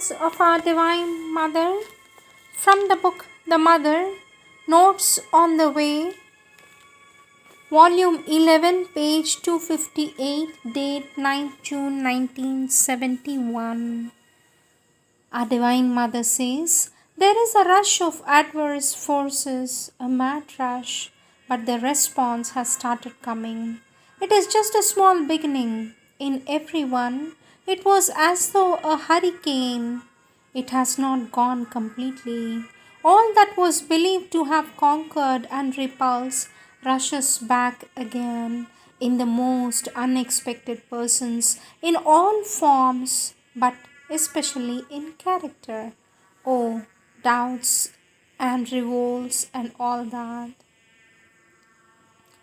words of our Divine Mother from the book The Mother, Notes on the Way, Volume 11, page 258, date 9 June 1971. Our Divine Mother says, there is a rush of adverse forces, a mad rush, but the response has started coming. It is just a small beginning. In everyone, it was as though a hurricane. It has not gone completely. All that was believed to have conquered and repulsed rushes back again in the most unexpected persons, in all forms, but especially in character. Oh, doubts and revolts and all that.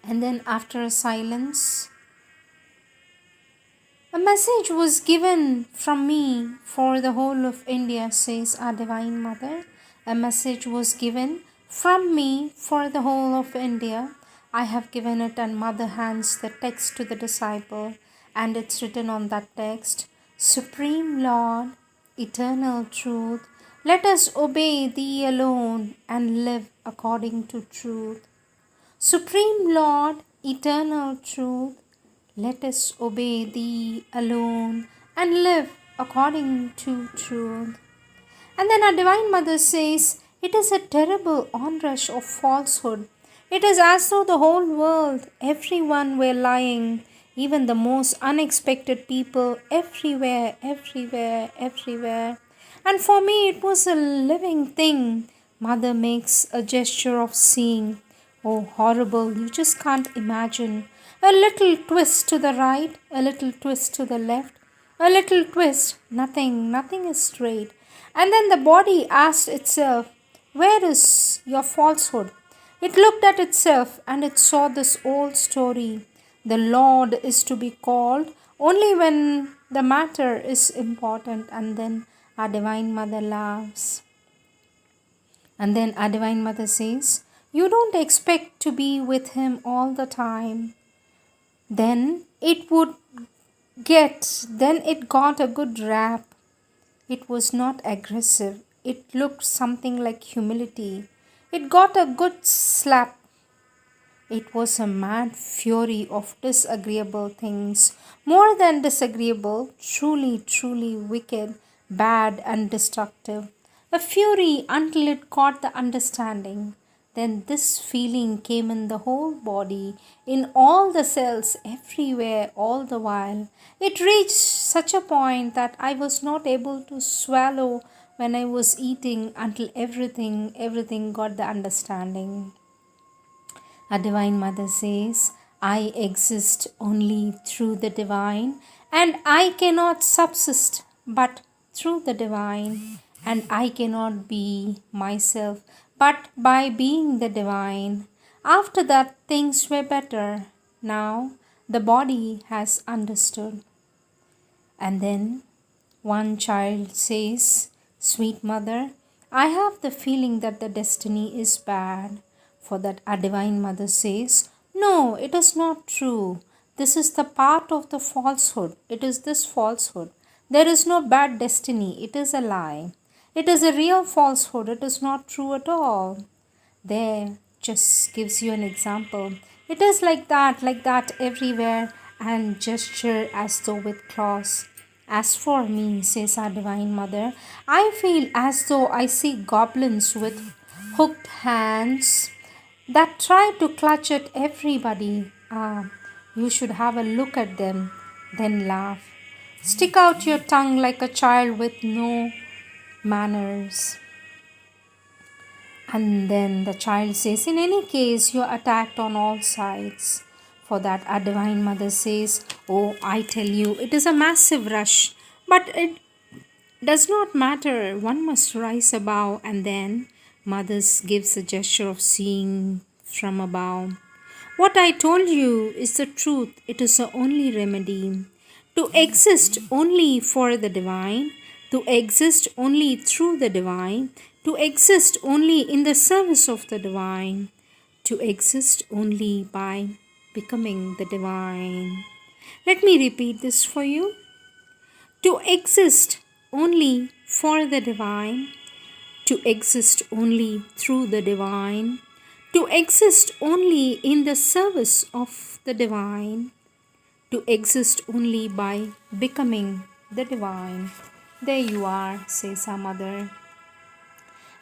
And then, after a silence, a message was given from me for the whole of India, says our Divine Mother. A message was given from me for the whole of India. I have given it, and Mother hands the text to the disciple, and it's written on that text, Supreme Lord, Eternal Truth, let us obey Thee alone and live according to truth. Supreme Lord, Eternal Truth, let us obey Thee alone and live according to truth. And then our Divine Mother says, it is a terrible onrush of falsehood. It is as though the whole world, everyone were lying, even the most unexpected people, everywhere, everywhere, everywhere. And for me, it was a living thing. Mother makes a gesture of seeing. Oh, horrible, you just can't imagine. A little twist to the right, a little twist to the left, a little twist, nothing is straight. And then the body asked itself, where is your falsehood? It looked at itself and it saw this old story. The Lord is to be called only when the matter is important. And then our Divine Mother laughs. And then our Divine Mother says, you don't expect to be with him all the time. Then it got a good rap. It was not aggressive. It looked something like humility. It got a good slap. It was a mad fury of disagreeable things. More than disagreeable, truly, truly wicked, bad and destructive. A fury until it caught the understanding. Then this feeling came in the whole body, in all the cells, everywhere, all the while. It reached such a point that I was not able to swallow when I was eating until everything got the understanding. A Divine Mother says, I exist only through the Divine, and I cannot subsist but through the Divine, and I cannot be myself but by being the Divine. After that, things were better. Now the body has understood. And then one child says, Sweet Mother, I have the feeling that the destiny is bad. For that our Divine Mother says, no, it is not true. This is the part of the falsehood. It is this falsehood. There is no bad destiny. It is a lie. It is a real falsehood. It is not true at all. There just gives you an example. It is like that everywhere, and gesture as though with claws. As for me, says our Divine Mother, I feel as though I see goblins with hooked hands that try to clutch at everybody. Ah, you should have a look at them, then laugh. Stick out your tongue like a child with no manners. And then the child says, in any case, you are attacked on all sides. For that, our Divine Mother says, oh, I tell you, it is a massive rush. But it does not matter. One must rise above. And then Mother gives a gesture of seeing from above. What I told you is the truth. It is the only remedy. To exist only for the Divine, to exist only through the Divine, to exist only in the service of the Divine, to exist only by becoming the Divine. Let me repeat this for you. To exist only for the divine, to exist only through the divine, to exist only in the service of the divine, to exist only by becoming the divine. There you are, says our mother.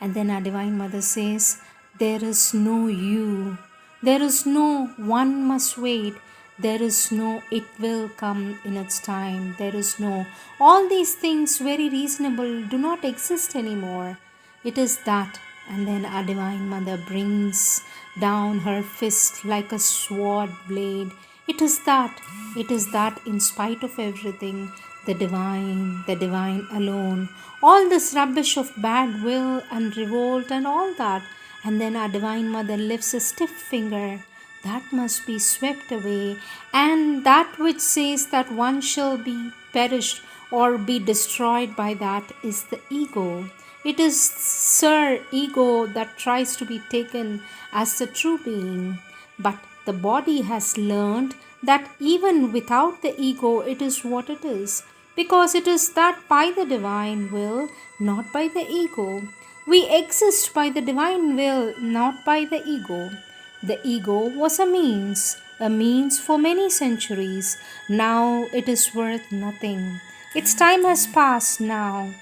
And then our Divine Mother says, there is no you. There is no one must wait. There is no it will come in its time. There is no all these things very reasonable do not exist anymore. It is that. And then our Divine Mother brings down her fist like a sword blade. It is that. It is that in spite of everything, the divine alone. All this rubbish of bad will and revolt and all that. And then our Divine Mother lifts a stiff finger. That must be swept away. And that which says that one shall be perished or be destroyed by that is the ego. It is Sir Ego that tries to be taken as the true being. But the body has learned that even without the ego, it is what it is. Because it is that by the divine will, not by the ego. We exist by the divine will, not by the ego. The ego was a means for many centuries. Now it is worth nothing. Its time has passed now.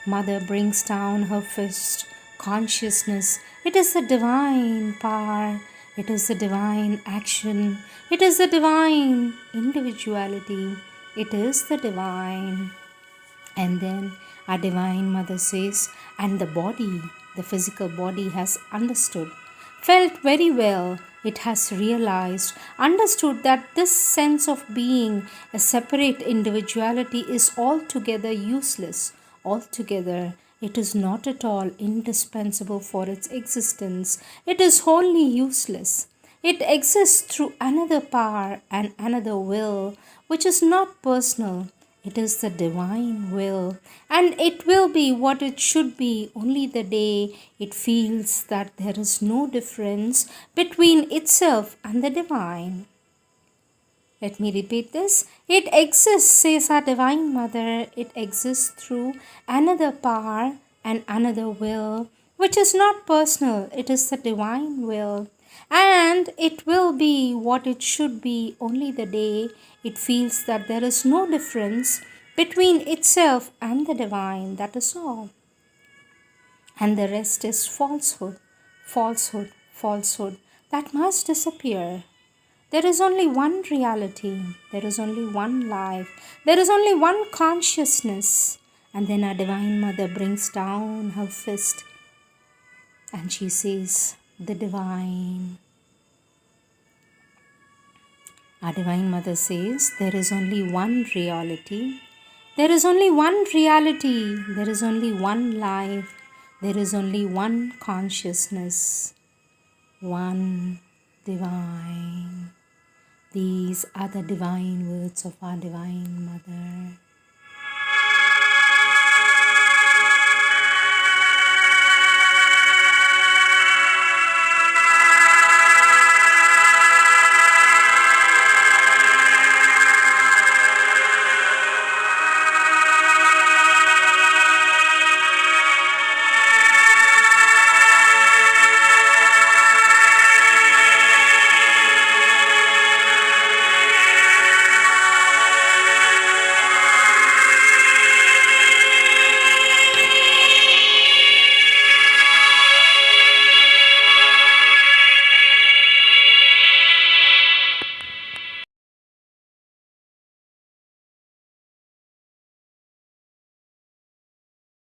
Mother brings down her fist. Consciousness. It is the divine power. It is the divine action. It is the divine individuality. It is the divine. And then our Divine Mother says, and the body, the physical body has understood, felt very well. It has realized, understood that this sense of being a separate individuality is altogether useless. Altogether, it is not at all indispensable for its existence. It is wholly useless. It exists through another power and another will, which is not personal. It is the divine will, and it will be what it should be only the day it feels that there is no difference between itself and the divine. Let me repeat this. It exists, says our Divine Mother. It exists through another power and another will, which is not personal. It is the divine will. And it will be what it should be only the day it feels that there is no difference between itself and the divine. That is all. And the rest is falsehood, falsehood, falsehood that must disappear. There is only one reality. There is only one life. There is only one consciousness. And then our Divine Mother brings down her fist and she says, the divine. Our Divine Mother says, there is only one reality. There is only one reality. There is only one life. There is only one consciousness. One divine. These are the divine words of our Divine Mother.